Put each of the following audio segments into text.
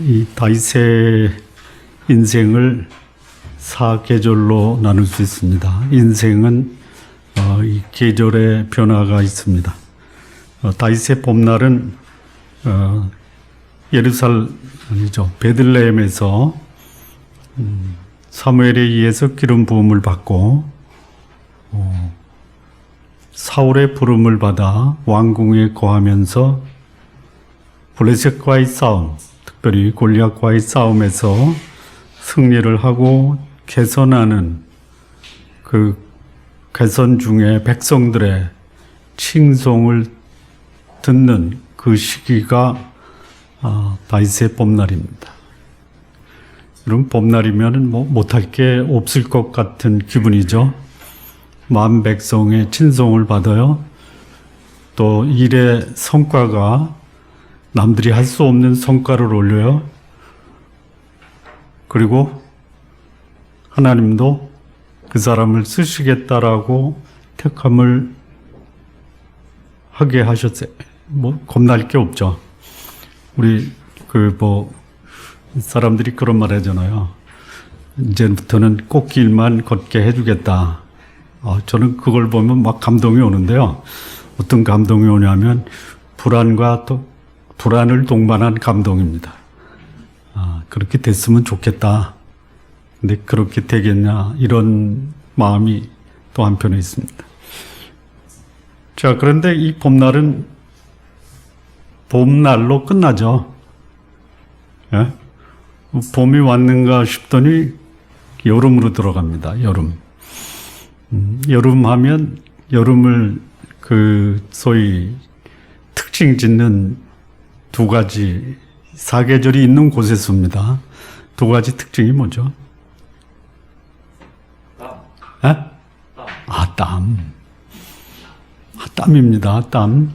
이 다윗의 인생을 4계절로 나눌 수 있습니다. 인생은 이 계절의 변화가 있습니다. 다윗의 봄날은 베들레헴에서 사무엘에 의해서 기름 부음을 받고 사울의 부름을 받아 왕궁에 거하면서 블레셋과의 싸움, 특별히 골리앗과의 싸움에서 승리를 하고 개선하는 그 개선 중에 백성들의 칭송을 듣는 그 시기가 다윗의 봄날입니다. 여러분, 봄날이면 못할 게 없을 것 같은 기분이죠. 만 백성의 친송을 받아요. 또 일의 성과가 남들이 할 수 없는 성과를 올려요. 그리고 하나님도 그 사람을 쓰시겠다라고 택함을 하게 하셨어요. 겁날 게 없죠. 우리 사람들이 그런 말 하잖아요. 이제부터는 꽃길만 걷게 해주겠다. 저는 그걸 보면 막 감동이 오는데요. 어떤 감동이 오냐면 불안을 동반한 감동입니다. 그렇게 됐으면 좋겠다. 근데 그렇게 되겠냐, 이런 마음이 또 한편에 있습니다. 자, 그런데 이 봄날은 봄날로 끝나죠. 예? 봄이 왔는가 싶더니 여름으로 들어갑니다. 여름. 여름 하면 여름을 소위 특징 짓는 두 가지 사계절이 있는 곳에 씁니다. 두 가지 특징이 뭐죠? 땀. 땀. 땀입니다. 땀.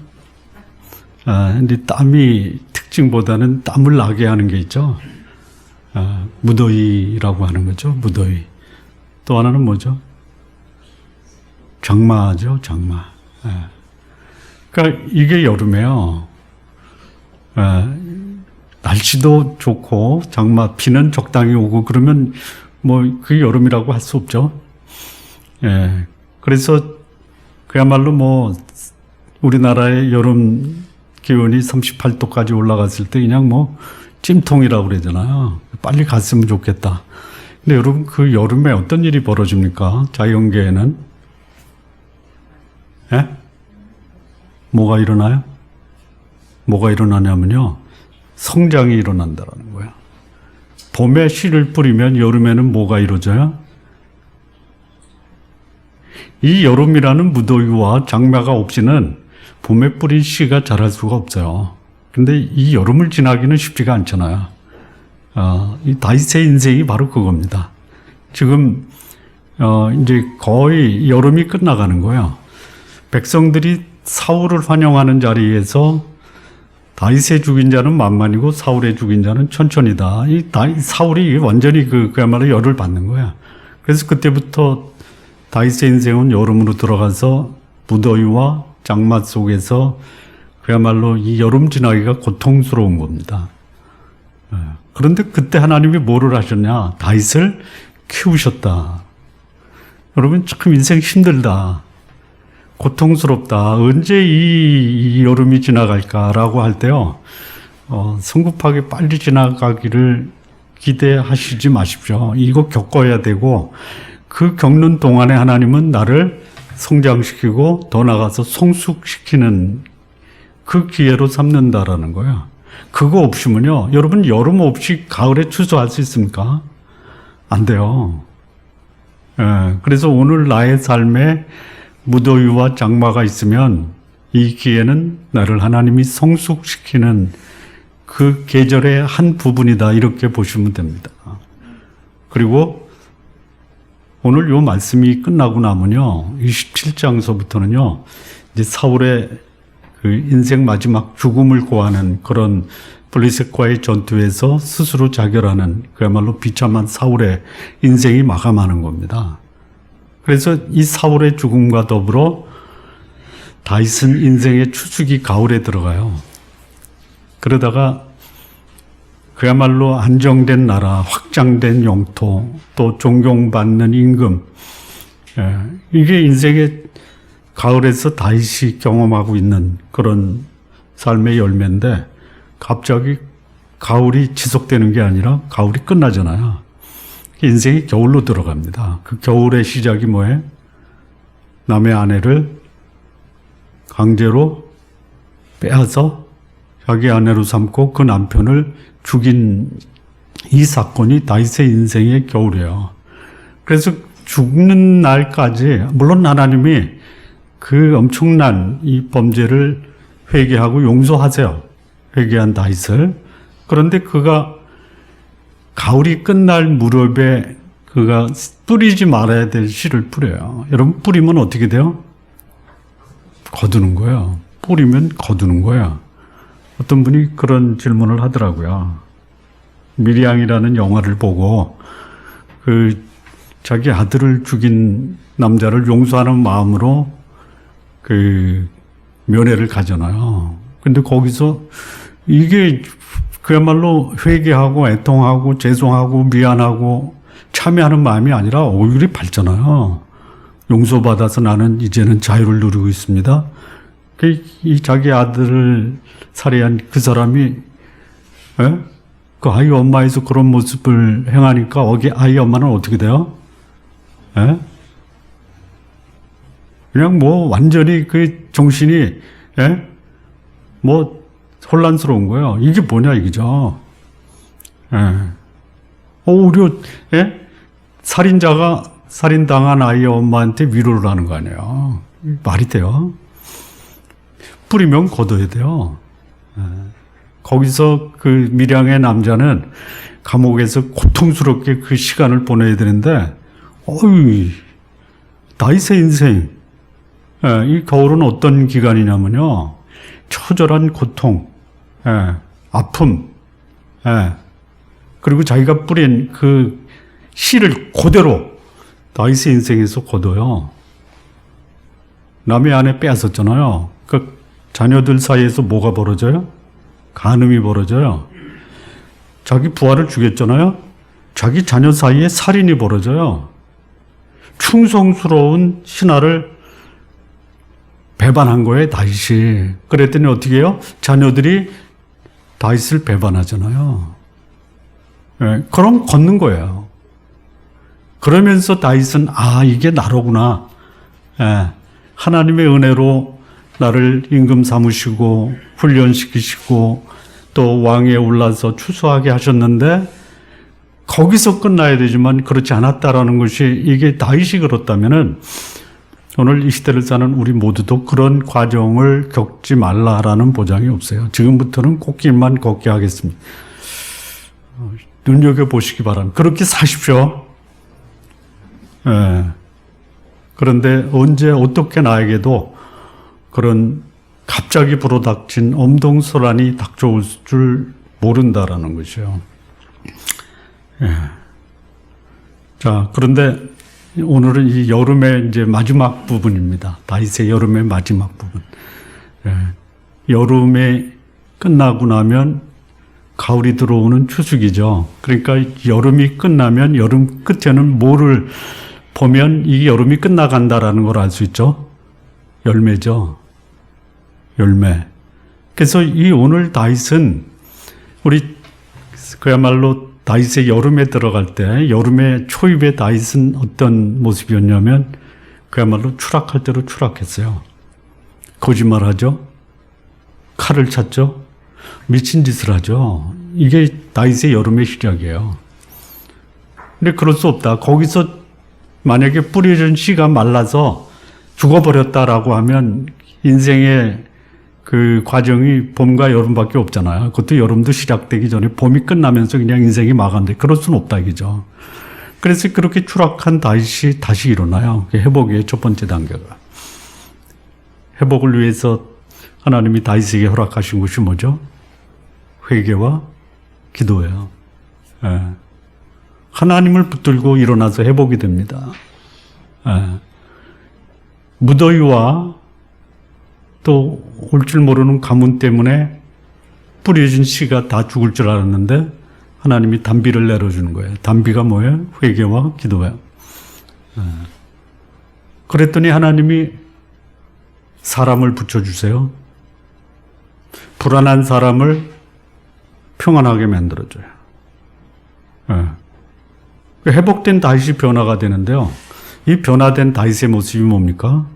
근데 땀이 특징보다는 땀을 나게 하는 게 있죠. 무더위라고 하는 거죠. 무더위. 또 하나는 뭐죠? 장마죠. 장마. 그러니까 이게 여름이에요. 날씨도 좋고 장마, 비는 적당히 오고 그러면 그게 여름이라고 할 수 없죠. 그래서 그야말로 우리나라의 여름 기온이 38도까지 올라갔을 때 그냥 찜통이라고 그러잖아요. 빨리 갔으면 좋겠다. 근데 여러분, 그 여름에 어떤 일이 벌어집니까? 자연계에는? 뭐가 일어나요? 뭐가 일어나냐면요, 성장이 일어난다는 거예요. 봄에 씨를 뿌리면 여름에는 뭐가 이루어져요? 이 여름이라는 무더위와 장마가 없이는 봄에 뿌린 씨가 자랄 수가 없어요. 근데 이 여름을 지나기는 쉽지가 않잖아요. 이 다윗의 인생이 바로 그겁니다. 지금 이제 거의 여름이 끝나가는 거예요. 백성들이 사울을 환영하는 자리에서 다윗의 죽인 자는 만만이고 사울의 죽인 자는 천천이다. 사울이 완전히 그야말로 열을 받는 거야. 그래서 그때부터 다윗의 인생은 여름으로 들어가서 무더위와 장마 속에서 그야말로 이 여름 지나기가 고통스러운 겁니다. 그런데 그때 하나님이 뭐를 하셨냐? 다윗을 키우셨다. 여러분, 참 인생 힘들다. 고통스럽다. 언제 이 여름이 지나갈까라고 할 때요, 성급하게 빨리 지나가기를 기대하시지 마십시오. 이거 겪어야 되고, 그 겪는 동안에 하나님은 나를 성장시키고 더 나아가서 성숙시키는 그 기회로 삼는다라는 거예요. 그거 없으면요, 여러분, 여름 없이 가을에 추수할 수 있습니까? 안 돼요. 그래서 오늘 나의 삶에 무더위와 장마가 있으면 이 기회는 나를 하나님이 성숙시키는 그 계절의 한 부분이다, 이렇게 보시면 됩니다. 그리고 오늘 요 말씀이 끝나고 나면요, 27장서부터는요, 이제 사울의 그 인생 마지막 죽음을 고하는 그런 블레셋과의 전투에서 스스로 자결하는 그야말로 비참한 사울의 인생이 마감하는 겁니다. 그래서 이 사울의 죽음과 더불어 다윗은 인생의 추수기 가을에 들어가요. 그러다가 그야말로 안정된 나라, 확장된 영토, 또 존경받는 임금, 이게 인생의 가을에서 다시 경험하고 있는 그런 삶의 열매인데 갑자기 가을이 지속되는 게 아니라 가을이 끝나잖아요. 인생이 겨울로 들어갑니다. 그 겨울의 시작이 뭐예요? 남의 아내를 강제로 빼앗아 자기 아내로 삼고 그 남편을 죽인 이 사건이 다윗의 인생의 겨울이에요. 그래서 죽는 날까지 물론 하나님이 그 엄청난 이 범죄를 회개하고 용서하세요. 회개한 다윗을. 그런데 그가 가을이 끝날 무렵에 그가 뿌리지 말아야 될 씨를 뿌려요. 여러분 뿌리면 어떻게 돼요? 거두는 거예요. 뿌리면 거두는 거예요. 어떤 분이 그런 질문을 하더라고요. 미리앙이라는 영화를 보고 그 자기 아들을 죽인 남자를 용서하는 마음으로 그 면회를 가잖아요. 근데 거기서 이게 그야말로 회개하고 애통하고 죄송하고 미안하고 참여하는 마음이 아니라 오히려 밝잖아요. 용서받아서 나는 이제는 자유를 누리고 있습니다. 이 자기 아들을 살해한 그 사람이 그 아이 엄마에서 그런 모습을 행하니까 아이 엄마는 어떻게 돼요? 그냥 뭐 완전히 그 정신이 뭐 혼란스러운 거예요. 이게 뭐냐 이거죠. 오히려 살인자가 살인당한 아이의 엄마한테 위로를 하는 거 아니에요. 말이 돼요. 뿌리면 거둬야 돼요. 거기서 그 미량의 남자는 감옥에서 고통스럽게 그 시간을 보내야 되는데 다윗의 인생 이 겨울은 어떤 기간이냐면요. 처절한 고통, 아픔, 그리고 자기가 뿌린 그 씨를 그대로 다윗의 인생에서 거둬요. 남의 아내 빼앗았잖아요. 그 자녀들 사이에서 뭐가 벌어져요? 간음이 벌어져요. 자기 부하를 죽였잖아요. 자기 자녀 사이에 살인이 벌어져요. 충성스러운 신하를 배반한 거예요, 다윗이. 그랬더니 어떻게 해요? 자녀들이 다윗을 배반하잖아요. 그럼 걷는 거예요. 그러면서 다윗은 이게 나로구나. 하나님의 은혜로 나를 임금 삼으시고 훈련시키시고 또 왕에 올라서 추수하게 하셨는데 거기서 끝나야 되지만 그렇지 않았다라는 것이 이게 다윗이 그렇다면은 오늘 이 시대를 사는 우리 모두도 그런 과정을 겪지 말라라는 보장이 없어요. 지금부터는 꽃길만 걷게 하겠습니다. 눈여겨보시기 바랍니다. 그렇게 사십시오. 그런데 언제 어떻게 나에게도 그런 갑자기 불어닥친 엄동설한이 닥쳐올 줄 모른다라는 것이요. 자, 그런데 오늘은 이 여름의 이제 마지막 부분입니다. 다윗의 여름의 마지막 부분. 여름에 끝나고 나면 가을이 들어오는 추수기죠. 그러니까 여름이 끝나면 여름 끝에는 뭐를 보면 이 여름이 끝나간다라는 걸 알 수 있죠. 열매죠. 열매. 그래서 이 오늘 다윗은 우리 그야말로 다윗의 여름에 들어갈 때 여름의 초입의 다윗은 어떤 모습이었냐면 그야말로 추락할 대로 추락했어요. 거짓말하죠. 칼을 찾죠. 미친 짓을 하죠. 이게 다윗의 여름의 시작이에요. 근데 그럴 수 없다. 거기서 만약에 뿌려진 씨가 말라서 죽어버렸다라고 하면 인생의 그 과정이 봄과 여름밖에 없잖아요. 그것도 여름도 시작되기 전에 봄이 끝나면서 그냥 인생이 마감돼. 그럴 수는 없다 이거죠. 그래서 그렇게 추락한 다윗이 다시 일어나요. 회복의 첫 번째 단계가. 회복을 위해서 하나님이 다윗에게 허락하신 것이 뭐죠? 회개와 기도예요. 하나님을 붙들고 일어나서 회복이 됩니다. 무더위와 또 올 줄 모르는 가뭄 때문에 뿌려진 씨가 다 죽을 줄 알았는데 하나님이 단비를 내려주는 거예요. 단비가 뭐예요? 회개와 기도예요. 그랬더니 하나님이 사람을 붙여주세요. 불안한 사람을 평안하게 만들어줘요. 회복된 다윗이 변화가 되는데요. 이 변화된 다윗의 모습이 뭡니까?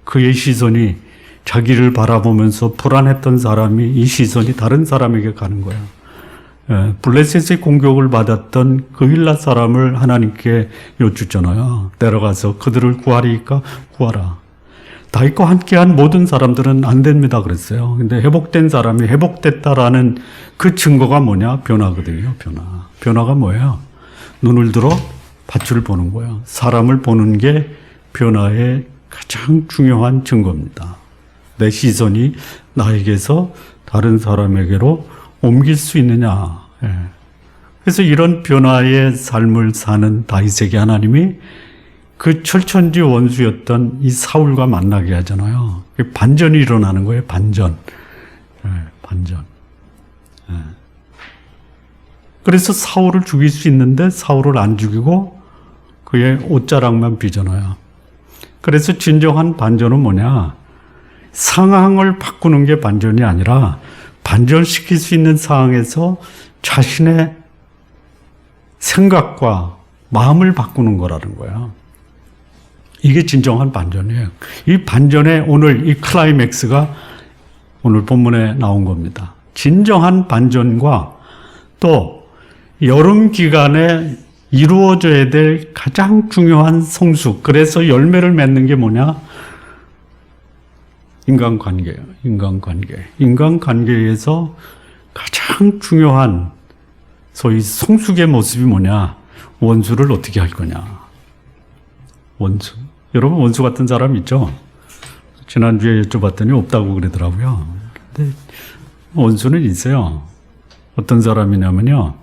그의 시선이 자기를 바라보면서 불안했던 사람이 이 시선이 다른 사람에게 가는 거예요. 블레셋의 공격을 받았던 그 일랏 사람을 하나님께 여쭙잖아요. 내려가서 그들을 구하리까 구하라. 다윗과 함께한 모든 사람들은 안 됩니다 그랬어요. 근데 회복된 사람이 회복됐다라는 그 증거가 뭐냐? 변화거든요. 변화가 뭐예요? 눈을 들어 밭을 보는 거예요. 사람을 보는 게 변화의 가장 중요한 증거입니다. 내 시선이 나에게서 다른 사람에게로 옮길 수 있느냐. 그래서 이런 변화의 삶을 사는 다윗에게 하나님이 그 철천지 원수였던 이 사울과 만나게 하잖아요. 반전이 일어나는 거예요. 반전. 그래서 사울을 죽일 수 있는데 사울을 안 죽이고 그의 옷자락만 비잖아요. 그래서 진정한 반전은 뭐냐? 상황을 바꾸는 게 반전이 아니라 반전시킬 수 있는 상황에서 자신의 생각과 마음을 바꾸는 거라는 거야. 이게 진정한 반전이에요. 이 반전의 오늘 이 클라이맥스가 오늘 본문에 나온 겁니다. 진정한 반전과 또 여름 기간에 이루어져야 될 가장 중요한 성숙. 그래서 열매를 맺는 게 뭐냐? 인간관계예요. 인간관계에서 가장 중요한 소위 성숙의 모습이 뭐냐? 원수를 어떻게 할 거냐? 원수. 여러분 원수 같은 사람 있죠? 지난주에 여쭤봤더니 없다고 그러더라고요. 근데 원수는 있어요. 어떤 사람이냐면요.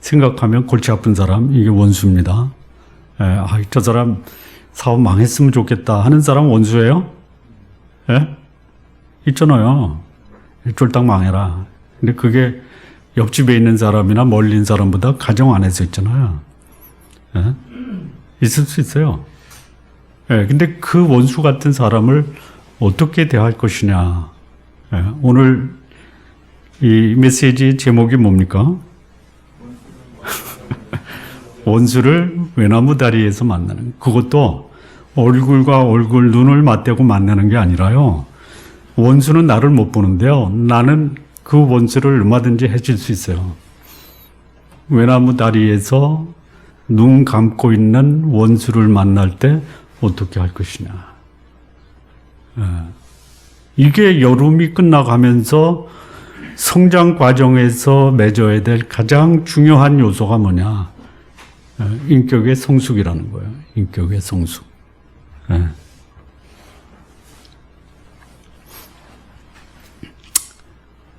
생각하면 골치 아픈 사람, 이게 원수입니다. 저 사람 사업 망했으면 좋겠다 하는 사람 원수예요? 있잖아요. 쫄딱 망해라. 근데 그게 옆집에 있는 사람이나 멀리 있는 사람보다 가정 안에서 있잖아요. 있을 수 있어요. 근데 그 원수 같은 사람을 어떻게 대할 것이냐. 오늘 이 메시지 제목이 뭡니까? 원수를 외나무 다리에서 만나는. 그것도 얼굴과 얼굴, 눈을 맞대고 만나는 게 아니라요. 원수는 나를 못 보는데요. 나는 그 원수를 얼마든지 해줄 수 있어요. 외나무 다리에서 눈 감고 있는 원수를 만날 때 어떻게 할 것이냐. 이게 여름이 끝나가면서 성장 과정에서 맺어야 될 가장 중요한 요소가 뭐냐. 인격의 성숙이라는 거예요. 인격의 성숙.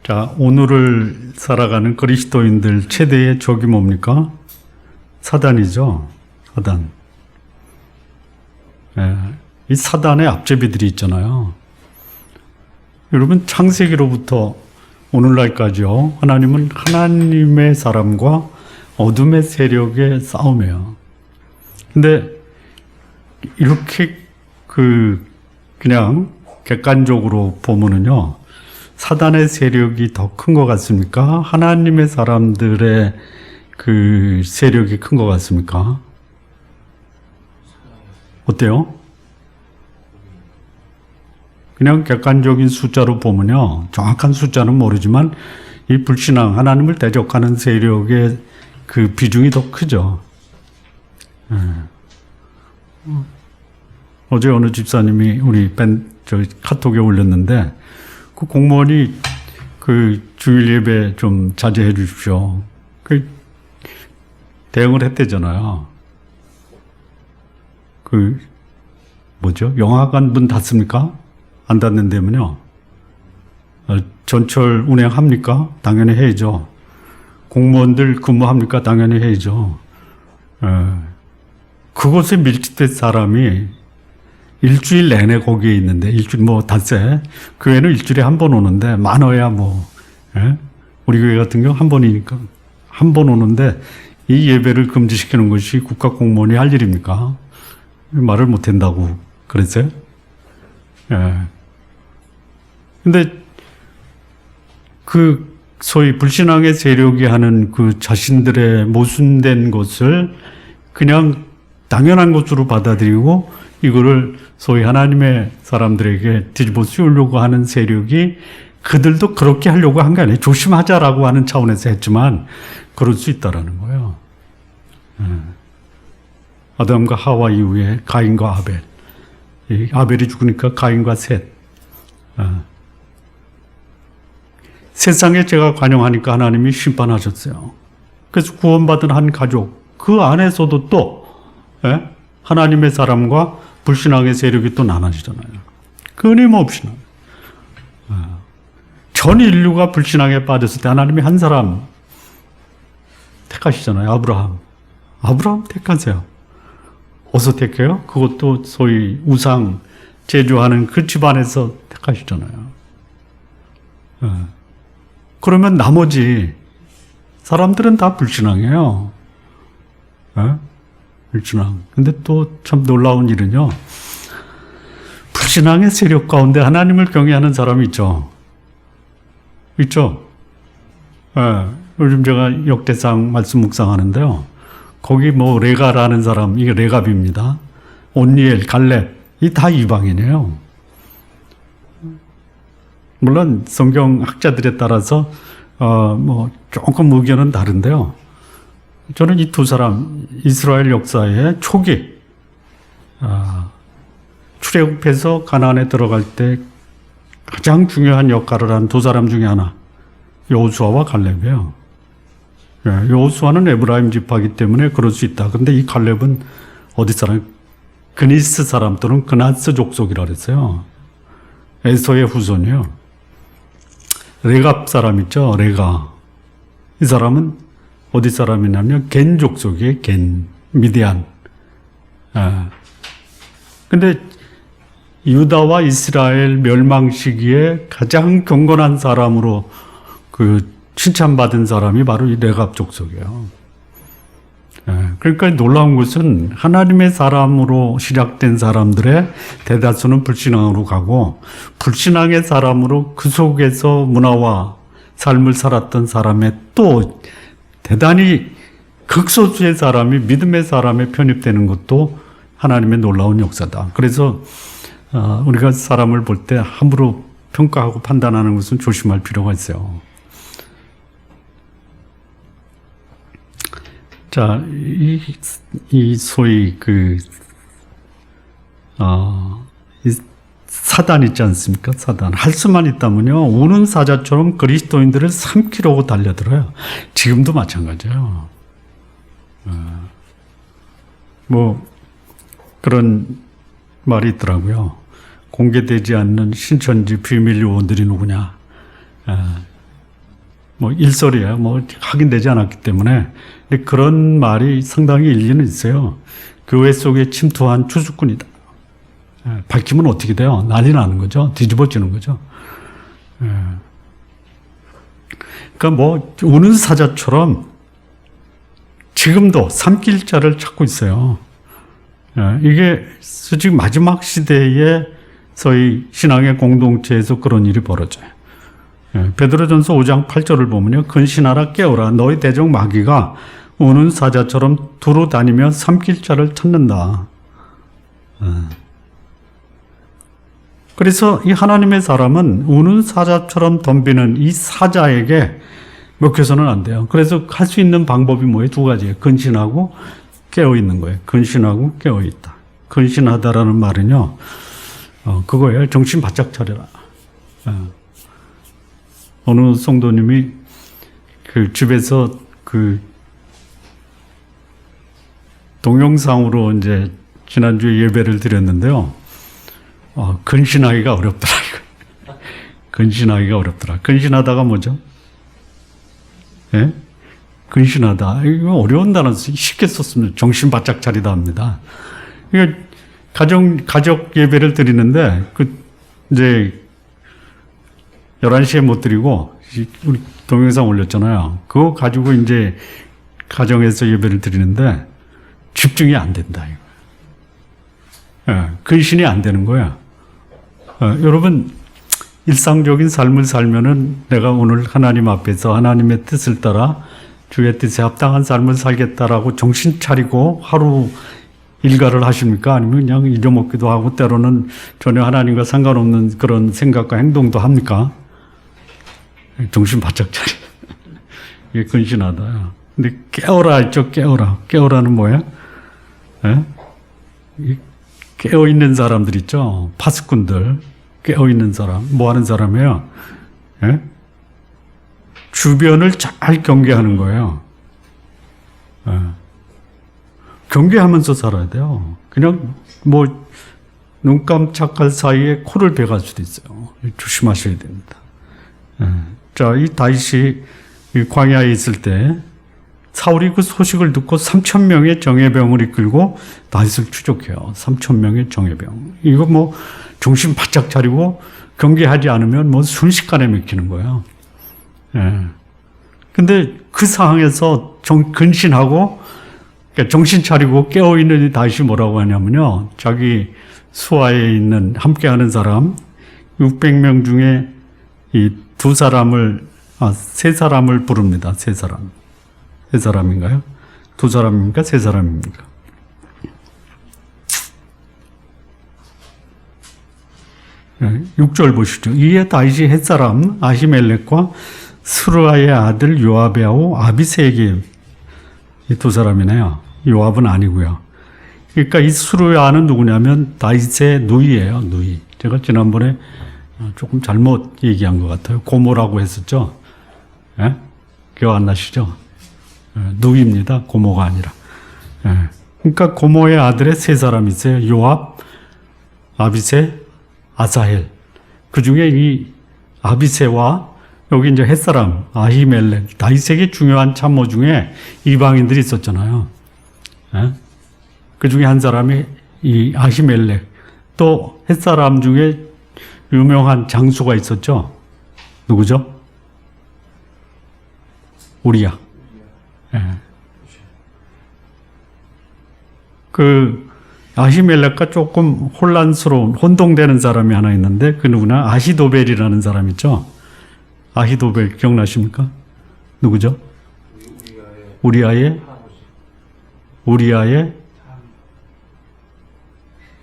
자, 오늘을 살아가는 그리스도인들 최대의 적이 뭡니까? 사단이죠. 사단. 이 사단의 앞제비들이 있잖아요. 여러분 창세기로부터 오늘날까지요. 하나님은 하나님의 사람과 어둠의 세력의 싸움이에요. 근데 이렇게 그냥 객관적으로 보면은요. 사단의 세력이 더 큰 것 같습니까? 하나님의 사람들의 그 세력이 큰 것 같습니까? 어때요? 그냥 객관적인 숫자로 보면요. 정확한 숫자는 모르지만 이 불신앙, 하나님을 대적하는 세력의 그 비중이 더 크죠. 어제 어느 집사님이 우리 카톡에 올렸는데 그 공무원이 그 주일 예배 좀 자제해 주십시오. 그 대응을 했대잖아요. 영화관 문 닫습니까? 안 닫는다면요. 전철 운행합니까? 당연히 해야죠. 공무원들 근무합니까? 당연히 해야죠. 그곳에 밀집된 사람이 일주일 내내 거기에 있는데, 일주일 닷새, 교회는 일주일에 한 번 오는데, 많아야 우리 교회 같은 경우 한 번이니까, 한 번 오는데 이 예배를 금지시키는 것이 국가 공무원이 할 일입니까? 말을 못 한다고 그랬어요? 예. 근데 그 소위 불신앙의 세력이 하는 그 자신들의 모순된 것을 그냥 당연한 것으로 받아들이고 이거를 소위 하나님의 사람들에게 뒤집어 씌우려고 하는 세력이 그들도 그렇게 하려고 한 게 아니에요. 조심하자라고 하는 차원에서 했지만 그럴 수 있다라는 거예요. 아담과 하와 이후에 가인과 아벨. 아벨이 죽으니까 가인과 셋. 세상에 제가 관용하니까 하나님이 심판하셨어요. 그래서 구원받은 한 가족, 그 안에서도 또 하나님의 사람과 불신앙의 세력이 또 나눠지잖아요. 끊임없이. 전 인류가 불신앙에 빠졌을 때 하나님이 한 사람 택하시잖아요. 아브라함. 아브라함 택하세요. 어디서 택해요? 그것도 소위 우상 제조하는 그 집안에서 택하시잖아요. 그러면 나머지 사람들은 다 불신앙이에요. 불신앙. 근데 또 참 놀라운 일은요. 불신앙의 세력 가운데 하나님을 경외하는 사람이 있죠. 있죠? 요즘 제가 역대상 말씀 묵상하는데요. 거기 뭐 레가라는 사람, 이게 레갑입니다. 온니엘, 갈렙, 이 다 이방인이에요. 물론 성경 학자들에 따라서 뭐 조금 의견은 다른데요. 저는 이 두 사람 이스라엘 역사의 초기 출애굽해서 가나안에 들어갈 때 가장 중요한 역할을 한 두 사람 중에 하나 여호수아와 갈렙이에요. 여호수아는 에브라임 지파이기 때문에 그럴 수 있다. 그런데 이 갈렙은 어디 사람? 그니스 사람 또는 그나스 족속이라 그랬어요. 에서의 후손이요. 레갑 사람 있죠? 레가. 이 사람은 어디 사람이냐면 겐 족속이에요. 겐, 미디안. 근데 유다와 이스라엘 멸망 시기에 가장 경건한 사람으로 그 칭찬받은 사람이 바로 이 레갑 족속이에요. 그러니까 놀라운 것은 하나님의 사람으로 시작된 사람들의 대다수는 불신앙으로 가고 불신앙의 사람으로 그 속에서 문화와 삶을 살았던 사람의 또 대단히 극소수의 사람이 믿음의 사람에 편입되는 것도 하나님의 놀라운 역사다. 그래서 우리가 사람을 볼 때 함부로 평가하고 판단하는 것은 조심할 필요가 있어요. 자, 이 소위 이 사단 있지 않습니까? 사단. 할 수만 있다면요, 우는 사자처럼 그리스도인들을 삼키려고 달려들어요. 지금도 마찬가지예요. 뭐, 그런 말이 있더라고요. 공개되지 않는 신천지 비밀 요원들이 누구냐. 뭐 일설이에요. 뭐 확인되지 않았기 때문에. 근데 그런 말이 상당히 일리는 있어요. 교회 속에 침투한 추수꾼이다. 밝히면 어떻게 돼요? 난리 나는 거죠. 뒤집어지는 거죠. 그러니까 뭐 우는 사자처럼 지금도 삼킬 자를 찾고 있어요. 이게 지금 마지막 시대에 소위 신앙의 공동체에서 그런 일이 벌어져요. 베드로전서 5장 8절을 보면요. 근신하라 깨어라. 너희 대적 마귀가 우는 사자처럼 두루 다니며 삼킬 자를 찾는다. 그래서 이 하나님의 사람은 우는 사자처럼 덤비는 이 사자에게 먹혀서는 안 돼요. 그래서 할 수 있는 방법이 뭐예요? 두 가지예요. 근신하고 깨어있는 거예요. 근신하고 깨어있다. 근신하다라는 말은요. 그거예요. 정신 바짝 차려라. 어느 성도님이 그 집에서 그 동영상으로 이제 지난주에 예배를 드렸는데요. 근신하기가 어렵더라. 근신하기가 어렵더라. 근신하다가 뭐죠? 예? 근신하다. 이거 어려운 단어 쉽게 썼으면 정신 바짝 차리다 합니다. 그러니까 가족 예배를 드리는데 이제 11시에 못 드리고 우리 동영상 올렸잖아요. 그거 가지고 이제 가정에서 예배를 드리는데 집중이 안 된다. 예, 근신이 안 되는 거야. 여러분, 일상적인 삶을 살면은 내가 오늘 하나님 앞에서 하나님의 뜻을 따라 주의 뜻에 합당한 삶을 살겠다라고 정신 차리고 하루 일과를 하십니까? 아니면 그냥 잊어먹기도 하고 때로는 전혀 하나님과 상관없는 그런 생각과 행동도 합니까? 정신 바짝 차리. 이게 근신하다. 근데 깨어라 했죠, 깨어라. 깨어라는 뭐야? 예? 깨어있는 사람들 있죠? 파수꾼들. 깨어있는 사람. 뭐 하는 사람이에요? 예? 주변을 잘 경계하는 거예요. 예. 경계하면서 살아야 돼요. 그냥 뭐 눈 깜짝할 사이에 코를 베갈 수도 있어요. 조심하셔야 됩니다. 예. 자, 이 다윗이 이 광야에 있을 때 사울이 그 소식을 듣고 3,000명의 정예병을 이끌고 다윗을 추적해요. 3,000명의 정예병. 이거 뭐 정신 바짝 차리고 경계하지 않으면 뭐 순식간에 맥히는 거예요. 예. 근데 그 상황에서 근신하고 그러니까 정신 차리고 깨어있는 다윗이 뭐라고 하냐면요. 자기 수하에 있는 함께하는 사람 600명 중에 이 세 사람을 부릅니다. 세 사람. 세 사람인가요? 두 사람입니까? 세 사람입니까? 네, 6절 보시죠. 이에 다윗이 햇사람 아히멜렉과 스루아의 아들 요압하고 아비새에게 이 두 사람이네요. 요압은 아니고요. 그러니까 이 스루아는 누구냐면 다윗의 누이예요. 누이. 제가 지난번에 조금 잘못 얘기한 것 같아요. 고모라고 했었죠. 예? 기억 안 나시죠? 누이입니다. 고모가 아니라. 예. 그러니까 고모의 아들의 세 사람이 있어요. 요압, 아비새, 아사헬. 그 중에 이 아비새와 여기 이제 햇사람, 아히멜렉, 다윗에게 중요한 참모 중에 이방인들이 있었잖아요. 예? 그 중에 한 사람이 이 아히멜렉, 또 햇사람 중에 유명한 장수가 있었죠. 누구죠? 우리야. 예. 그 아히멜렉과 조금 혼동되는 사람이 하나 있는데 그 누구나 아히도벨이라는 사람 있죠. 아히도벨 기억나십니까? 누구죠? 우리아의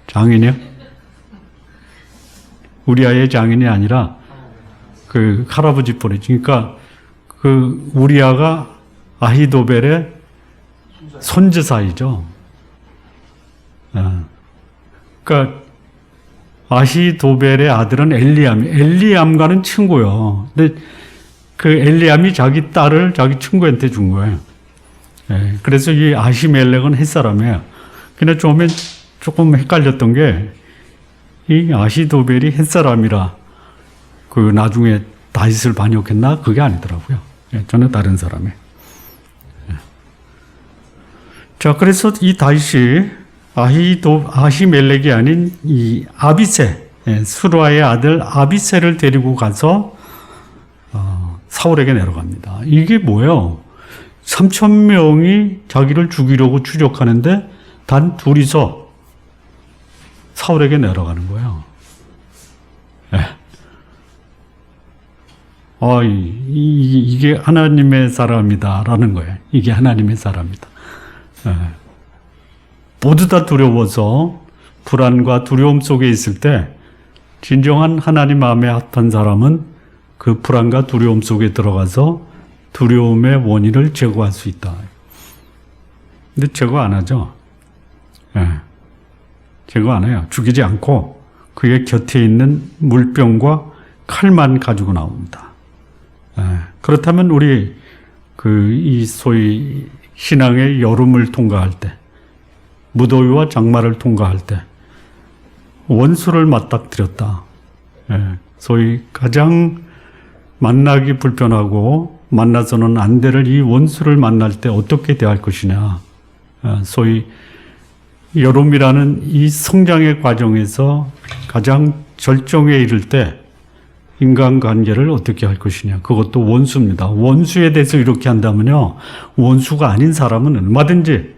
장인이요? 우리아의 장인이 아니라 그 할아버지 뻘이지. 그러니까 그 우리아가 아히도벨의 손주사이죠. 그러니까 아히도벨의 아들은 엘리암과는 친구요. 근데 그 엘리암이 자기 딸을 자기 친구한테 준 거예요. 예, 그래서 이 아히멜렉은 햇사람이에요. 근데 처음에 조금 헷갈렸던 게 이 아히도벨이 햇사람이라 그 나중에 다윗을 반역했나? 그게 아니더라고요. 예, 전혀 다른 사람이에요. 예. 자, 그래서 이 다윗이 아히멜렉이 아닌 이 아비새, 수르아의 아들 아비새를 데리고 가서 사울에게 내려갑니다. 이게 뭐예요? 3,000명이 자기를 죽이려고 추적하는데 단 둘이서 사울에게 내려가는 거예요. 이게 하나님의 사람이다라는 거예요. 이게 하나님의 사람이다. 모두 다 두려워서 불안과 두려움 속에 있을 때 진정한 하나님 마음에 합한 사람은 그 불안과 두려움 속에 들어가서 두려움의 원인을 제거할 수 있다. 근데 제거 안 하죠. 제거 안 해요. 죽이지 않고 그의 곁에 있는 물병과 칼만 가지고 나옵니다. 그렇다면 우리 이 소위 신앙의 여름을 통과할 때, 무더위와 장마를 통과할 때 원수를 맞닥뜨렸다. 소위 가장 만나기 불편하고 만나서는 안 될 이 원수를 만날 때 어떻게 대할 것이냐. 소위 여름이라는 이 성장의 과정에서 가장 절정에 이를 때 인간관계를 어떻게 할 것이냐. 그것도 원수입니다. 원수에 대해서 이렇게 한다면요. 원수가 아닌 사람은 얼마든지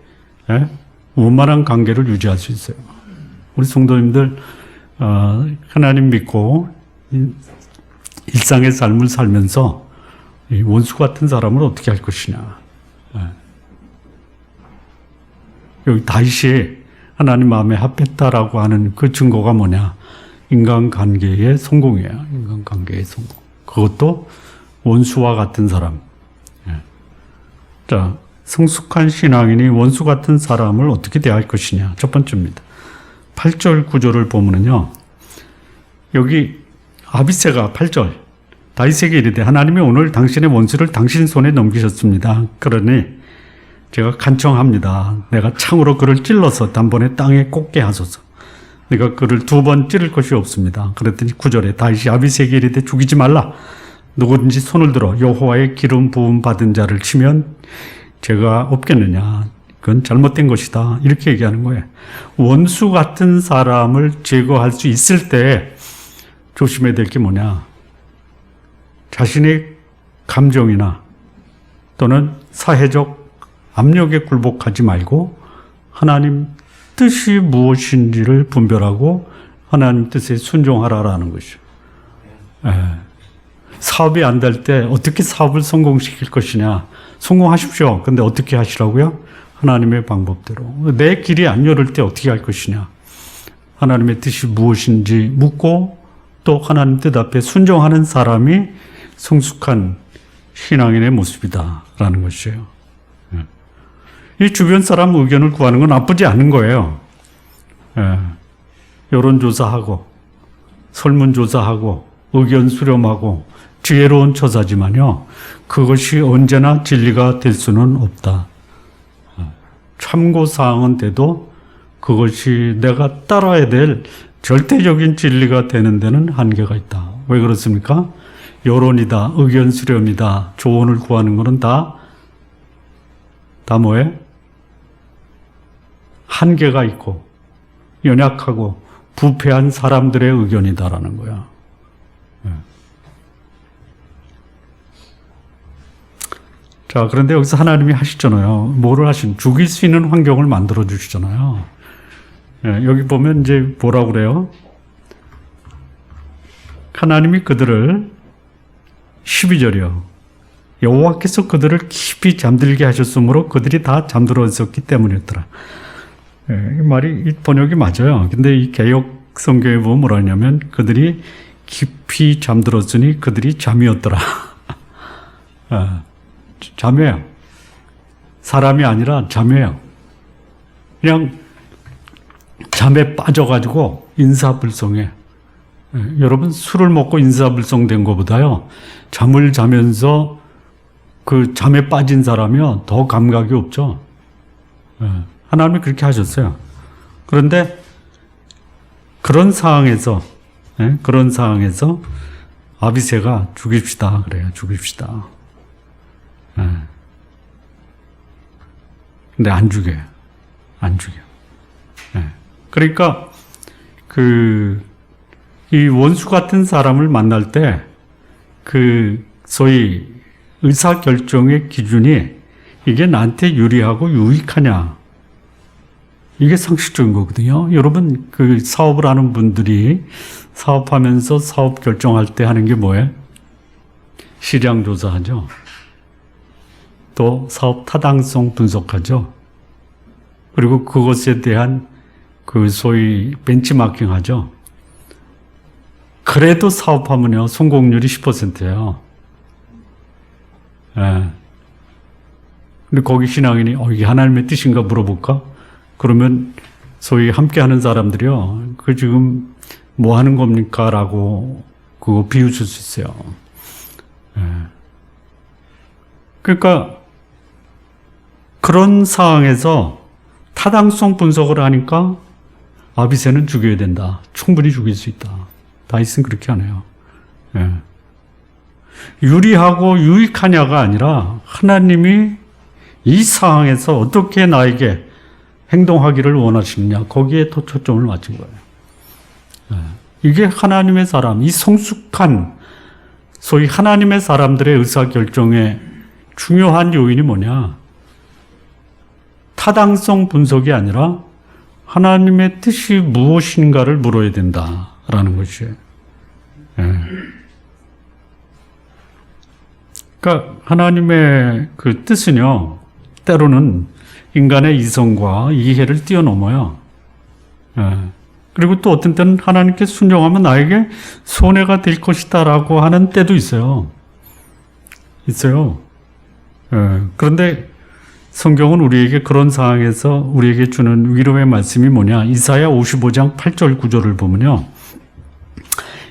원만한 관계를 유지할 수 있어요. 우리 성도님들 하나님 믿고 일상의 삶을 살면서 이 원수 같은 사람을 어떻게 할 것이냐. 여기 다윗이 하나님 마음에 합했다라고 하는 그 증거가 뭐냐. 인간관계의 성공이에요. 인간관계의 성공. 그것도 원수와 같은 사람. 자, 성숙한 신앙인이 원수 같은 사람을 어떻게 대할 것이냐. 첫 번째입니다. 8절 구절을 보면요. 여기 아비새가 8절 다윗에게 이르되 하나님이 오늘 당신의 원수를 당신 손에 넘기셨습니다. 그러니 제가 간청합니다. 내가 창으로 그를 찔러서 단번에 땅에 꽂게 하소서. 내가 그를 2번 찌를 것이 없습니다. 그랬더니 9절에 다윗이 아비새에게 이르되 죽이지 말라. 누구든지 손을 들어 여호와의 기름 부음 받은 자를 치면 죄가 없겠느냐. 그건 잘못된 것이다. 이렇게 얘기하는 거예요. 원수 같은 사람을 제거할 수 있을 때 조심해야 될 게 뭐냐. 자신의 감정이나 또는 사회적 압력에 굴복하지 말고 하나님 뜻이 무엇인지를 분별하고 하나님 뜻에 순종하라라는 것이죠. 사업이 안 될 때 어떻게 사업을 성공시킬 것이냐. 성공하십시오. 근데 어떻게 하시라고요? 하나님의 방법대로. 내 길이 안 열릴 때 어떻게 할 것이냐. 하나님의 뜻이 무엇인지 묻고 또 하나님 뜻 앞에 순종하는 사람이 성숙한 신앙인의 모습이다라는 것이에요. 이 주변 사람 의견을 구하는 건 나쁘지 않은 거예요. 여론조사하고 설문조사하고 의견 수렴하고 지혜로운 처사지만요. 그것이 언제나 진리가 될 수는 없다. 참고사항은 돼도 그것이 내가 따라야 될 절대적인 진리가 되는 데는 한계가 있다. 왜 그렇습니까? 여론이다, 의견 수렴이다, 조언을 구하는 것은 다 뭐예요? 한계가 있고 연약하고 부패한 사람들의 의견이다라는 거야. 자, 그런데 여기서 하나님이 하시잖아요. 뭐를 하신? 죽일 수 있는 환경을 만들어 주시잖아요. 여기 보면 이제 뭐라고 그래요? 하나님이 그들을 12절이요. 여호와께서 그들을 깊이 잠들게 하셨으므로 그들이 다 잠들어 있었기 때문이었더라. 이 말이 이 번역이 맞아요. 근데 이 개역 성경에 보면 뭐라 하냐면 그들이 깊이 잠들었으니 그들이 잠이었더라. 잠이에요. 사람이 아니라 잠이에요. 그냥 잠에 빠져가지고 인사불성해. 여러분 술을 먹고 인사불성된 것보다요. 잠을 자면서 그 잠에 빠진 사람이요. 더 감각이 없죠. 하나님이 그렇게 하셨어요. 그런데 그런 상황에서 아비새가 죽입시다. 그래요. 죽입시다. 근데 안 죽여요. 안 죽여. 그러니까 이 원수 같은 사람을 만날 때 소위 의사결정의 기준이 이게 나한테 유리하고 유익하냐. 이게 상식적인 거거든요. 여러분, 사업을 하는 분들이 사업하면서 사업 결정할 때 하는 게 뭐예요? 시장 조사하죠. 또 사업 타당성 분석하죠. 그리고 그것에 대한 소위 벤치마킹 하죠. 그래도 사업하면요, 성공률이 10%예요. 근데 거기 신앙인이 이게 하나님의 뜻인가 물어볼까? 그러면 소위 함께 하는 사람들이요, 지금 뭐 하는 겁니까? 라고 그거 비웃을 수 있어요. 그러니까 그런 상황에서 타당성 분석을 하니까 아비새는 죽여야 된다. 충분히 죽일 수 있다. 다윗은 그렇게 하네요. 유리하고 유익하냐가 아니라 하나님이 이 상황에서 어떻게 나에게 행동하기를 원하시느냐, 거기에 초점을 맞춘 거예요. 이게 하나님의 사람, 이 성숙한 소위 하나님의 사람들의 의사결정에 중요한 요인이 뭐냐? 타당성 분석이 아니라 하나님의 뜻이 무엇인가를 물어야 된다라는 것이에요. 예. 그러니까 하나님의 그 뜻은요, 때로는 인간의 이성과 이해를 뛰어넘어요. 예. 그리고 또 어떤 때는 하나님께 순종하면 나에게 손해가 될 것이다라고 하는 때도 있어요. 있어요. 예. 그런데 성경은 우리에게 그런 상황에서 우리에게 주는 위로의 말씀이 뭐냐? 이사야 55장 8절 9절을 보면요.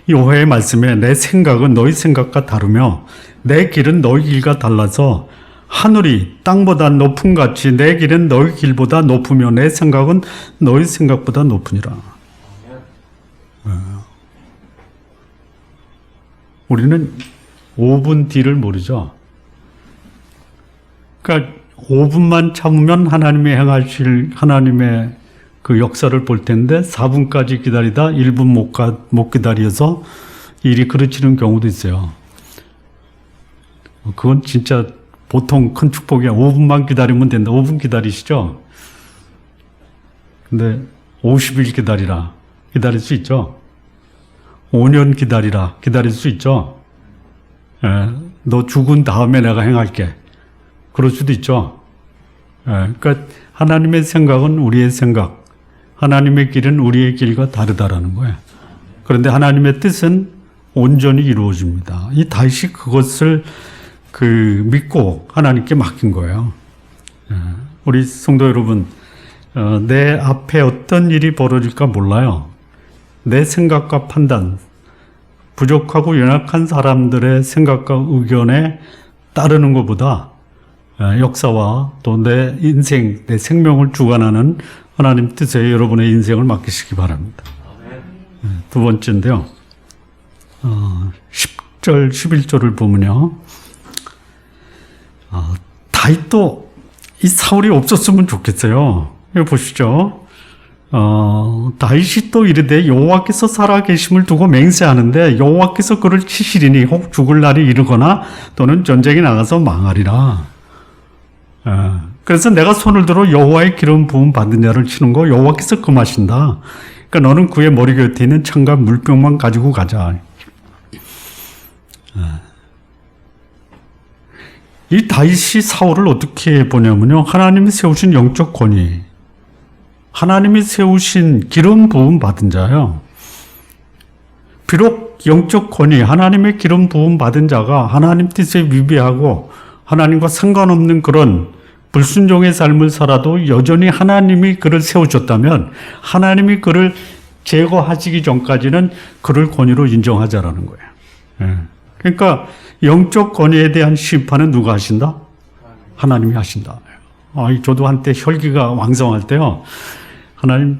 여호와의 말씀에 내 생각은 너희 생각과 다르며 내 길은 너희 길과 달라서 하늘이 땅보다 높음 같이 내 길은 너희 길보다 높으며 내 생각은 너희 생각보다 높으니라. 우리는 5분 뒤를 모르죠. 그러니까 5분만 참으면 하나님의 행하실 하나님의 그 역사를 볼 텐데 4분까지 기다리다 1분 못 기다려서 일이 그르치는 경우도 있어요. 그건 진짜 보통 큰 축복이야. 5분만 기다리면 된다. 5분 기다리시죠? 근데 50일 기다리라. 기다릴 수 있죠? 5년 기다리라. 기다릴 수 있죠? 예, 너 죽은 다음에 내가 행할게. 그럴 수도 있죠? 예, 그러니까 하나님의 생각은 우리의 생각, 하나님의 길은 우리의 길과 다르다라는 거예요. 그런데 하나님의 뜻은 온전히 이루어집니다. 이 다윗이 그것을 믿고 하나님께 맡긴 거예요. 예, 우리 성도 여러분, 내 앞에 어떤 일이 벌어질까 몰라요. 내 생각과 판단, 부족하고 연약한 사람들의 생각과 의견에 따르는 것보다 역사와 또 내 인생, 내 생명을 주관하는 하나님 뜻에 여러분의 인생을 맡기시기 바랍니다. 두 번째인데요. 10절, 11절을 보면요. 다윗도 이 사울이 없었으면 좋겠어요. 여기 보시죠. 다윗이 또 이르되 여호와께서 살아계심을 두고 맹세하는데 여호와께서 그를 치시리니 혹 죽을 날이 이르거나 또는 전쟁에 나가서 망하리라. 그래서 내가 손을 들어 여호와의 기름 부음 받은 자를 치는 거 여호와께서 금하신다. 그러니까 너는 그의 머리 곁에 있는 창과 물병만 가지고 가자. 이 다윗이 사울을 어떻게 보냐면요. 하나님이 세우신 영적 권위, 하나님이 세우신 기름 부음 받은 자요. 비록 영적 권위, 하나님의 기름 부음 받은 자가 하나님 뜻에 위배하고 하나님과 상관없는 그런 불순종의 삶을 살아도 여전히 하나님이 그를 세우셨다면 하나님이 그를 제거하시기 전까지는 그를 권위로 인정하자라는 거예요. 예. 그러니까 영적 권위에 대한 심판은 누가 하신다? 하나님이 하신다. 저도 한때 혈기가 왕성할 때요. 하나님,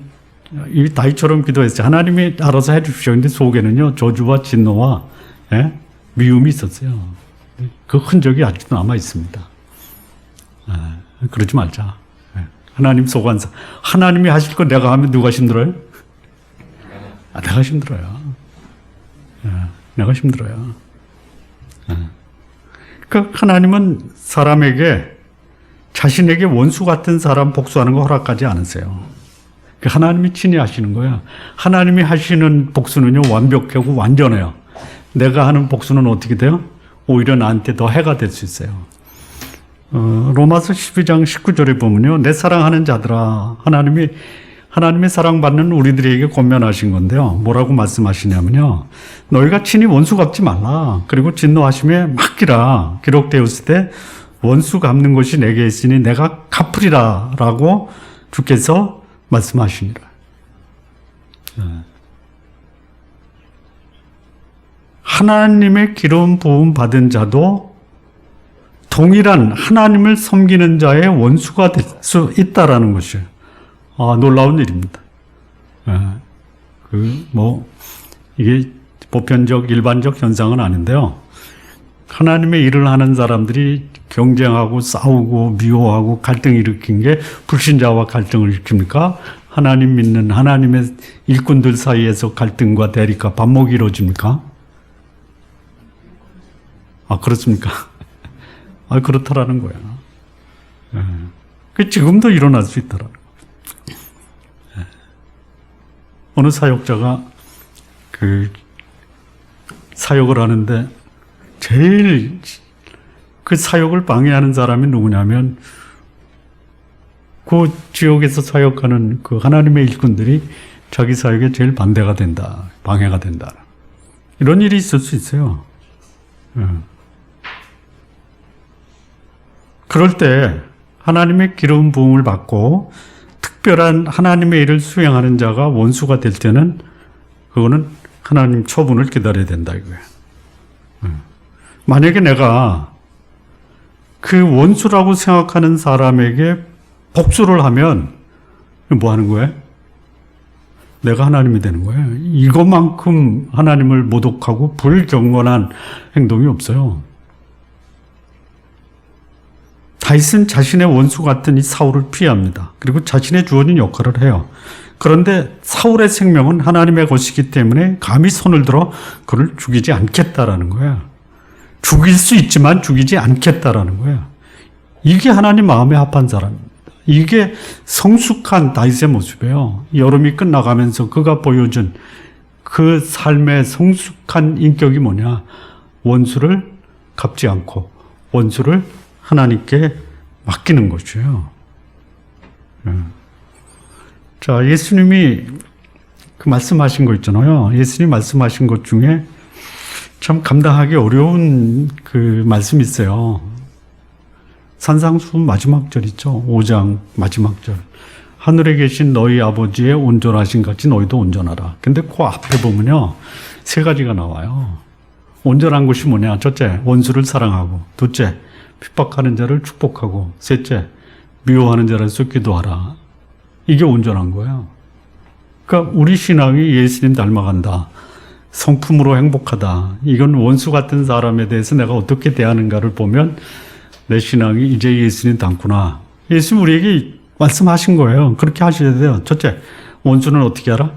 이 다윗처럼 기도했어요. 하나님이 알아서 해 주십시오. 근데 속에는요, 저주와 진노와 미움이 있었어요. 그 흔적이 아직도 남아 있습니다. 그러지 말자. 하나님 소관사. 하나님이 하실 거 내가 하면 누가 힘들어요? 내가 힘들어요. 내가 힘들어요. 그러니까 하나님은 사람에게 자신에게 원수 같은 사람 복수하는 거 허락하지 않으세요. 하나님이 친히 하시는 거야. 하나님이 하시는 복수는요, 완벽하고 완전해요. 내가 하는 복수는 어떻게 돼요? 오히려 나한테 더 해가 될 수 있어요. 로마서 12장 19절에 보면요, 내 사랑하는 자들아, 하나님의 사랑받는 우리들에게 권면하신 건데요. 뭐라고 말씀하시냐면요. 너희가 친히 원수 갚지 말라. 그리고 진노하심에 맡기라. 기록되었을 때 원수 갚는 것이 내게 있으니 내가 갚으리라. 라고 주께서 말씀하시니라. 하나님의 기름 부음 받은 자도 동일한 하나님을 섬기는 자의 원수가 될 수 있다라는 것이에요. 놀라운 일입니다. 이게 보편적, 일반적 현상은 아닌데요. 하나님의 일을 하는 사람들이 경쟁하고 싸우고 미워하고 갈등 일으킨 게 불신자와 갈등을 일으킵니까? 하나님 믿는 하나님의 일꾼들 사이에서 갈등과 대립과 반목이 이루어집니까? 아, 그렇습니까? 아, 그렇다라는 거야. 예. 그 지금도 일어날 수 있다라는 거야. 예. 어느 사역자가 그 사역을 하는데 제일 그 사역을 방해하는 사람이 누구냐면 그 지역에서 사역하는 그 하나님의 일꾼들이 자기 사역에 제일 반대가 된다, 방해가 된다. 이런 일이 있을 수 있어요. 예. 그럴 때 하나님의 기름 부음을 받고 특별한 하나님의 일을 수행하는 자가 원수가 될 때는 그거는 하나님 처분을 기다려야 된다 이거예요. 만약에 내가 그 원수라고 생각하는 사람에게 복수를 하면 뭐 하는 거예요? 내가 하나님이 되는 거예요. 이것만큼 하나님을 모독하고 불경건한 행동이 없어요. 다윗은 자신의 원수 같은 이 사울을 피합니다. 그리고 자신의 주어진 역할을 해요. 그런데 사울의 생명은 하나님의 것이기 때문에 감히 손을 들어 그를 죽이지 않겠다라는 거야. 죽일 수 있지만 죽이지 않겠다라는 거야. 이게 하나님 마음에 합한 사람입니다. 이게 성숙한 다윗의 모습이에요. 여름이 끝나가면서 그가 보여준 그 삶의 성숙한 인격이 뭐냐? 원수를 갚지 않고 원수를 하나님께 맡기는 것이에요. 자, 예수님이 그 말씀하신 거 있잖아요. 예수님 말씀하신 것 중에 참 감당하기 어려운 그 말씀이 있어요. 산상수훈 마지막 절 있죠. 5장 마지막 절. 하늘에 계신 너희 아버지의 온전하신 같이 너희도 온전하라. 근데 그 앞에 보면요. 세 가지가 나와요. 온전한 것이 뭐냐? 첫째, 원수를 사랑하고. 둘째, 핍박하는 자를 축복하고. 셋째, 미워하는 자로서 기도하라. 이게 온전한 거예요. 그러니까 우리 신앙이 예수님 닮아간다. 성품으로 행복하다. 이건 원수 같은 사람에 대해서 내가 어떻게 대하는가를 보면 내 신앙이 이제 예수님 닮구나. 예수님 우리에게 말씀하신 거예요. 그렇게 하셔야 돼요. 첫째, 원수는 어떻게 하라?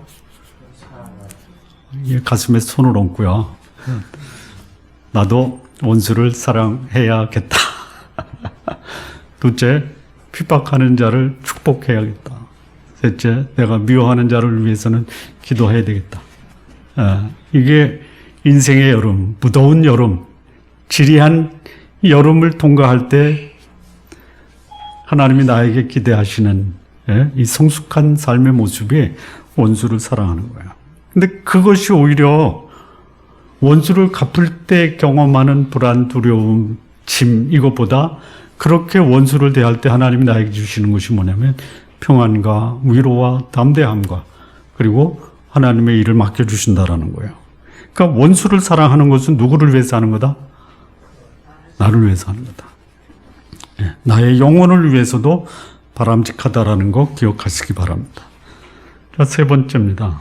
가슴에 손을 얹고요. 나도 원수를 사랑해야겠다. 둘째, 핍박하는 자를 축복해야겠다. 셋째, 내가 미워하는 자를 위해서는 기도해야 되겠다. 이게 인생의 여름, 무더운 여름, 지리한 여름을 통과할 때 하나님이 나에게 기대하시는 이 성숙한 삶의 모습이 원수를 사랑하는 거예요. 근데 그것이 오히려 원수를 갚을 때 경험하는 불안, 두려움, 짐 이것보다 그렇게 원수를 대할 때 하나님이 나에게 주시는 것이 뭐냐면 평안과 위로와 담대함과 그리고 하나님의 일을 맡겨주신다라는 거예요. 그러니까 원수를 사랑하는 것은 누구를 위해서 하는 거다? 나를 위해서 하는 거다. 나의 영혼을 위해서도 바람직하다라는 거 기억하시기 바랍니다. 자, 세 번째입니다.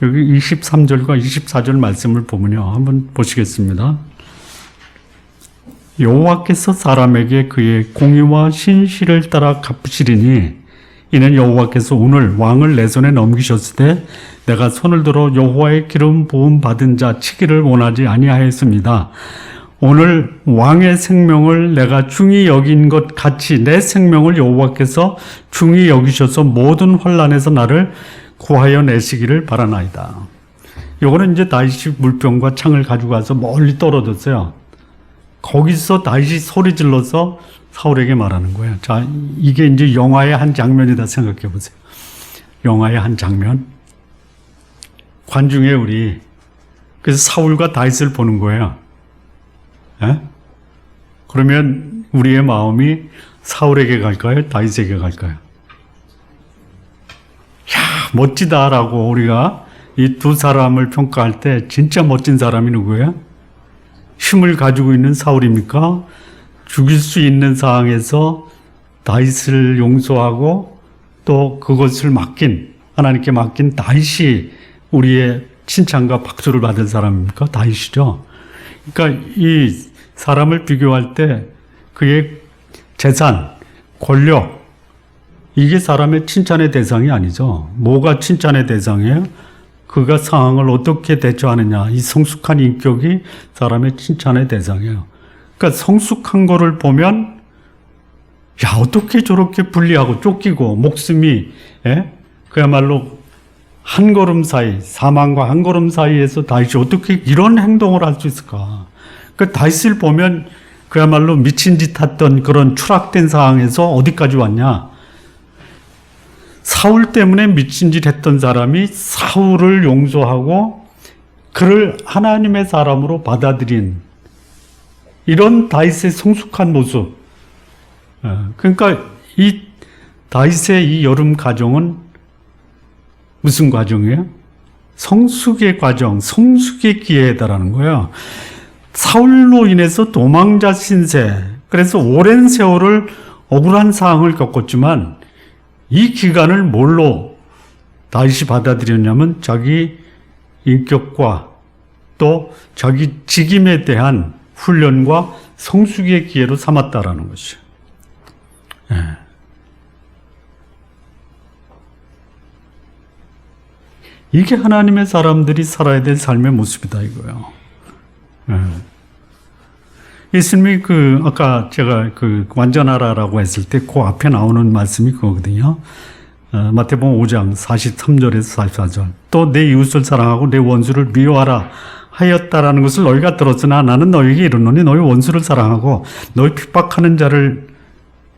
여기 23절과 24절 말씀을 보면요. 한번 보시겠습니다. 여호와께서 사람에게 그의 공의와 신실을 따라 갚으시리니 이는 여호와께서 오늘 왕을 내 손에 넘기셨을 때 내가 손을 들어 여호와의 기름 부음 받은 자 치기를 원하지 아니하였습니다. 오늘 왕의 생명을 내가 중히 여긴 것 같이 내 생명을 여호와께서 중히 여기셔서 모든 환난에서 나를 구하여 내시기를 바라나이다. 요거는 이제 다윗이 물병과 창을 가지고 가서 멀리 떨어졌어요. 거기서 다윗이 소리 질러서 사울에게 말하는 거예요. 자, 이게 이제 영화의 한 장면이다 생각해 보세요. 영화의 한 장면. 관중의 우리. 그래서 사울과 다윗을 보는 거예요. 예? 그러면 우리의 마음이 사울에게 갈까요? 다윗에게 갈까요? 야, 멋지다라고 우리가 이 두 사람을 평가할 때 진짜 멋진 사람이 누구예요? 힘을 가지고 있는 사울입니까? 죽일 수 있는 상황에서 다윗을 용서하고 또 그것을 하나님께 맡긴 다윗이 우리의 칭찬과 박수를 받을 사람입니까? 다윗이죠. 그러니까 이 사람을 비교할 때 그의 재산, 권력, 이게 사람의 칭찬의 대상이 아니죠. 뭐가 칭찬의 대상이에요? 그가 상황을 어떻게 대처하느냐. 이 성숙한 인격이 사람의 칭찬의 대상이에요. 그러니까 성숙한 거를 보면 야, 어떻게 저렇게 불리하고 쫓기고 목숨이 그야말로 한 걸음 사이, 사망과 한 걸음 사이에서 다윗이 어떻게 이런 행동을 할 수 있을까? 그 다윗을 보면 그야말로 미친 짓 했던 그런 추락된 상황에서 어디까지 왔냐? 사울 때문에 미친 짓 했던 사람이 사울을 용서하고 그를 하나님의 사람으로 받아들인 이런 다윗의 성숙한 모습. 그러니까 이 다윗의 이 여름 과정은 무슨 과정이에요? 성숙의 과정, 성숙의 기회다라는 거예요. 사울로 인해서 도망자 신세, 그래서 오랜 세월을 억울한 상황을 겪었지만 이 기간을 뭘로 다윗이 받아들였냐면 자기 인격과 또 자기 직임에 대한 훈련과 성숙의 기회로 삼았다라는 것이죠. 이게 하나님의 사람들이 살아야 될 삶의 모습이다 이거예요. 예수님이 아까 제가 완전하라라고 했을 때 그 앞에 나오는 말씀이 그거거든요. 마태복음 5장 43절에서 44절. 또 내 이웃을 사랑하고 내 원수를 미워하라 하였다라는 것을 너희가 들었으나 나는 너희에게 이르노니 너희 원수를 사랑하고 너희 핍박하는 자를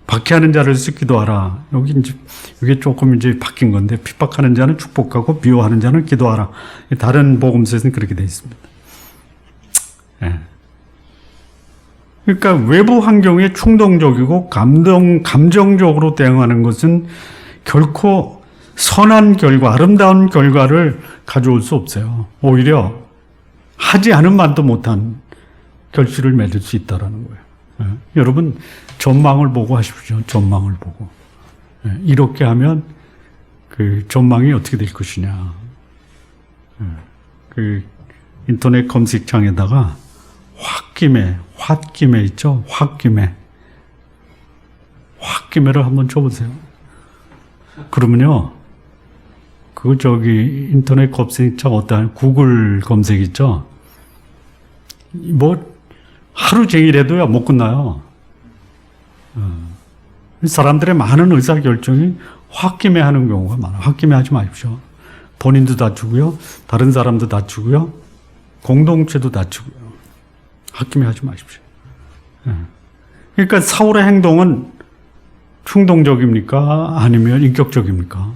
박해하는 자를 기도하라. 여기 이제 이게 조금 이제 바뀐 건데 핍박하는 자는 축복하고 미워하는 자는 기도하라. 다른 복음서에서는 그렇게 되어 있습니다. 그러니까 외부 환경에 충동적이고 감정적으로 대응하는 것은 결코 선한 결과, 아름다운 결과를 가져올 수 없어요. 오히려 하지 않은 말도 못한 결실을 맺을 수 있다는 거예요. 여러분 전망을 보고 하십시오. 전망을 보고. 이렇게 하면 그 전망이 어떻게 될 것이냐. 그 인터넷 검색창에다가 홧김에 있죠? 홧김에를 한번 쳐보세요. 그러면요, 인터넷 검색창 어떠한 구글 검색 있죠? 하루 종일 해도야 못 끝나요. 사람들의 많은 의사결정이 홧김에 하는 경우가 많아요. 홧김에 하지 마십시오. 본인도 다치고요, 다른 사람도 다치고요, 공동체도 다치고요. 홧김에 하지 마십시오. 그러니까 사울의 행동은 충동적입니까? 아니면 인격적입니까?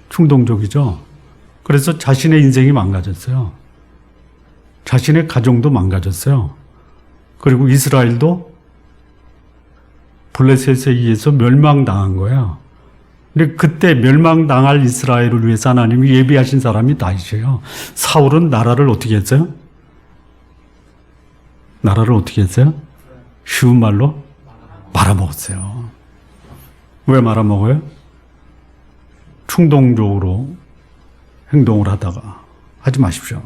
충동적이죠. 그래서 자신의 인생이 망가졌어요. 자신의 가정도 망가졌어요. 그리고 이스라엘도 블레셋에 의해서 멸망당한 거예요. 근데 그때 멸망당할 이스라엘을 위해서 하나님이 예비하신 사람이 다윗이에요. 사울은 나라를 어떻게 했어요? 쉬운 말로 말아먹었어요. 왜 말아먹어요? 충동적으로 행동을 하다가. 하지 마십시오.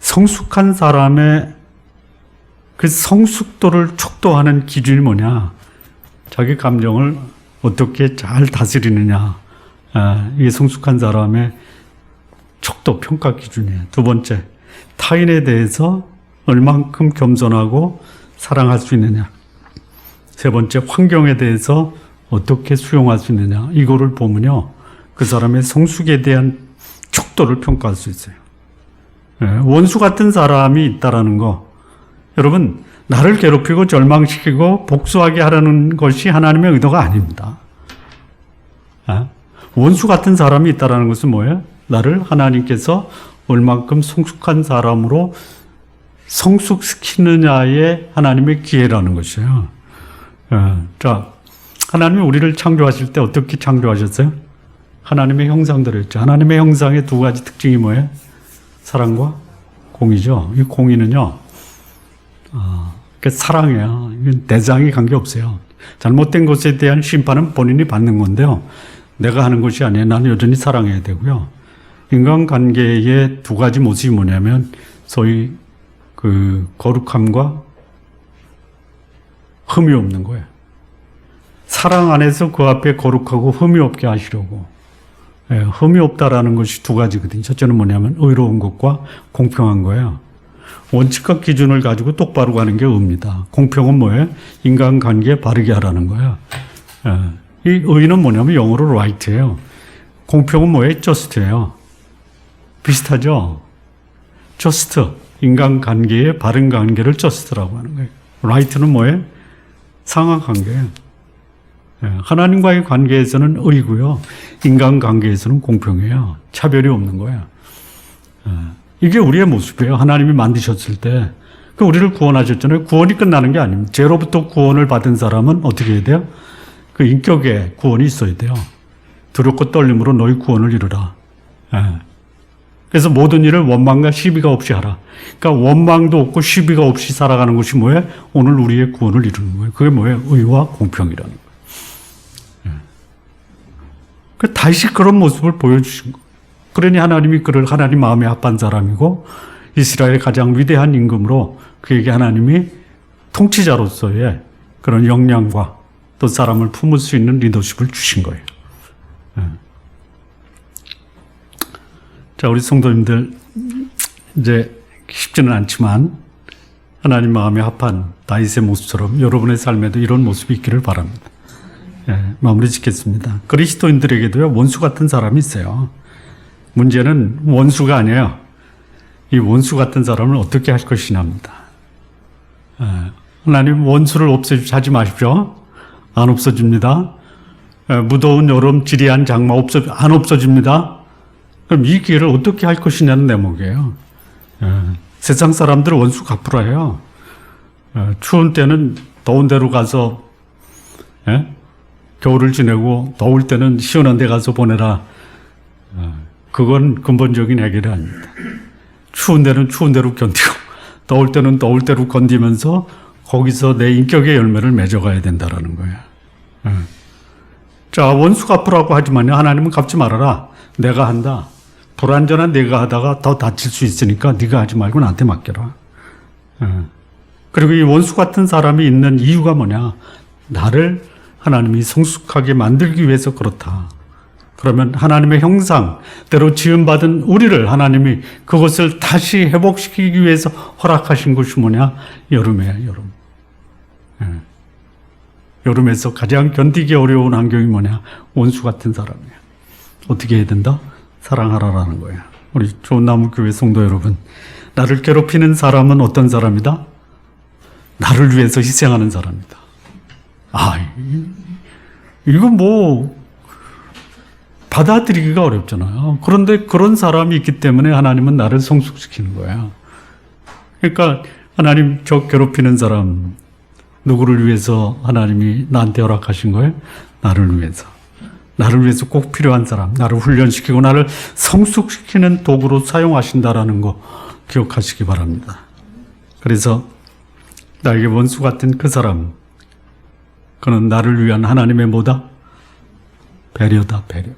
성숙한 사람의 그 성숙도를 촉도하는 기준이 뭐냐? 자기 감정을 어떻게 잘 다스리느냐. 이게 성숙한 사람의 촉도 평가 기준이에요. 두 번째, 타인에 대해서 얼만큼 겸손하고 사랑할 수 있느냐. 세 번째, 환경에 대해서 어떻게 수용할 수 있느냐. 이거를 보면요, 그 사람의 성숙에 대한 촉도를 평가할 수 있어요. 원수 같은 사람이 있다라는 거, 여러분, 나를 괴롭히고 절망시키고 복수하게 하려는 것이 하나님의 의도가 아닙니다. 원수 같은 사람이 있다라는 것은 뭐예요? 나를 하나님께서 얼만큼 성숙한 사람으로 성숙시키느냐의 하나님의 기회라는 것이에요. 자, 하나님이 우리를 창조하실 때 어떻게 창조하셨어요? 하나님의 형상대로였죠. 하나님의 형상의 두 가지 특징이 뭐예요? 사랑과 공의죠. 이 공의는요, 사랑이에요. 이건 대상이 관계없어요. 잘못된 것에 대한 심판은 본인이 받는 건데요, 내가 하는 것이 아니에요. 나는 여전히 사랑해야 되고요. 인간관계의 두 가지 모습이 뭐냐면 소위 거룩함과 흠이 없는 거예요. 사랑 안에서 그 앞에 거룩하고 흠이 없게 하시려고. 흠이 없다라는 것이 두 가지거든요. 첫째는 뭐냐면 의로운 것과 공평한 거예요. 원칙과 기준을 가지고 똑바로 가는 게 의입니다. 공평은 뭐예요? 인간관계 바르게 하라는 거예요. 이 의는 뭐냐면 영어로 right예요. 공평은 뭐예요? just예요. 비슷하죠? just, 인간관계의 바른 관계를 just라고 하는 거예요. right는 뭐예요? 상하 관계예요. 하나님과의 관계에서는 의고요. 인간관계에서는 공평해요. 차별이 없는 거예요. 이게 우리의 모습이에요. 하나님이 만드셨을 때. 우리를 구원하셨잖아요. 구원이 끝나는 게 아닙니다. 죄로부터 구원을 받은 사람은 어떻게 해야 돼요? 그 인격에 구원이 있어야 돼요. 두렵고 떨림으로 너희 구원을 이루라. 그래서 모든 일을 원망과 시비가 없이 하라. 그러니까 원망도 없고 시비가 없이 살아가는 것이 뭐예요? 오늘 우리의 구원을 이루는 거예요. 그게 뭐예요? 의와 공평이라는 거예요. 다시 그런 모습을 보여주신 거예요. 그러니 하나님이 그를 하나님 마음에 합한 사람이고 이스라엘의 가장 위대한 임금으로 그에게 하나님이 통치자로서의 그런 역량과 또 사람을 품을 수 있는 리더십을 주신 거예요. 자, 우리 성도님들 이제 쉽지는 않지만 하나님 마음에 합한 다윗의 모습처럼 여러분의 삶에도 이런 모습이 있기를 바랍니다. 마무리 짓겠습니다. 그리스도인들에게도요, 원수 같은 사람이 있어요. 문제는 원수가 아니에요. 이 원수 같은 사람을 어떻게 할 것이냐입니다. 하나님 원수를 없애주지 마십시오. 안 없어집니다. 무더운 여름 지리한 장마 안 없어집니다. 그럼 이 기회를 어떻게 할 것이냐는 대목이에요. 세상 사람들 원수 갚으라 해요. 추운 때는 더운 데로 가서 겨울을 지내고 더울 때는 시원한 데 가서 보내라. 그건 근본적인 해결이 아닙니다. 추운 데는 추운 대로 견디고 더울 때는 더울 대로 견디면서 거기서 내 인격의 열매를 맺어가야 된다라는 거예요. 자, 원수 갚으라고 하지만 하나님은 갚지 말아라. 내가 한다. 불완전한 내가 하다가 더 다칠 수 있으니까 네가 하지 말고 나한테 맡겨라. 그리고 이 원수 같은 사람이 있는 이유가 뭐냐? 나를 하나님이 성숙하게 만들기 위해서 그렇다. 그러면 하나님의 형상대로 지음받은 우리를 하나님이 그것을 다시 회복시키기 위해서 허락하신 것이 뭐냐? 여름이에요, 여름. 여름에서 가장 견디기 어려운 환경이 뭐냐? 원수 같은 사람이에요. 어떻게 해야 된다? 사랑하라라는 거예요. 우리 좋은 나무 교회 성도 여러분, 나를 괴롭히는 사람은 어떤 사람이다? 나를 위해서 희생하는 사람이다. 이건 받아들이기가 어렵잖아요. 그런데 그런 사람이 있기 때문에 하나님은 나를 성숙시키는 거예요. 그러니까 하나님 저 괴롭히는 사람 누구를 위해서 하나님이 나한테 허락하신 거예요? 나를 위해서. 나를 위해서 꼭 필요한 사람, 나를 훈련시키고 나를 성숙시키는 도구로 사용하신다라는 거 기억하시기 바랍니다. 그래서 나에게 원수 같은 그 사람, 그는 나를 위한 하나님의 뭐다? 배려다, 배려.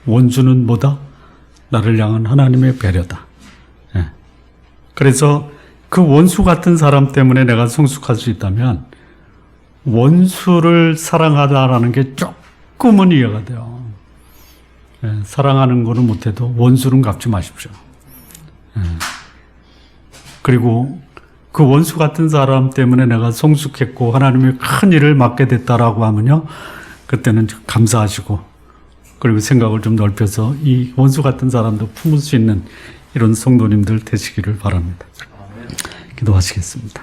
원수는 뭐다? 나를 향한 하나님의 배려다. 그래서 그 원수 같은 사람 때문에 내가 성숙할 수 있다면 원수를 사랑하다라는 게 조금은 이해가 돼요. 사랑하는 거는 못해도 원수는 갚지 마십시오. 그리고 그 원수 같은 사람 때문에 내가 성숙했고 하나님의 큰 일을 맡게 됐다라고 하면요, 그때는 감사하시고 그리고 생각을 좀 넓혀서 이 원수 같은 사람도 품을 수 있는 이런 성도님들 되시기를 바랍니다. 기도하시겠습니다.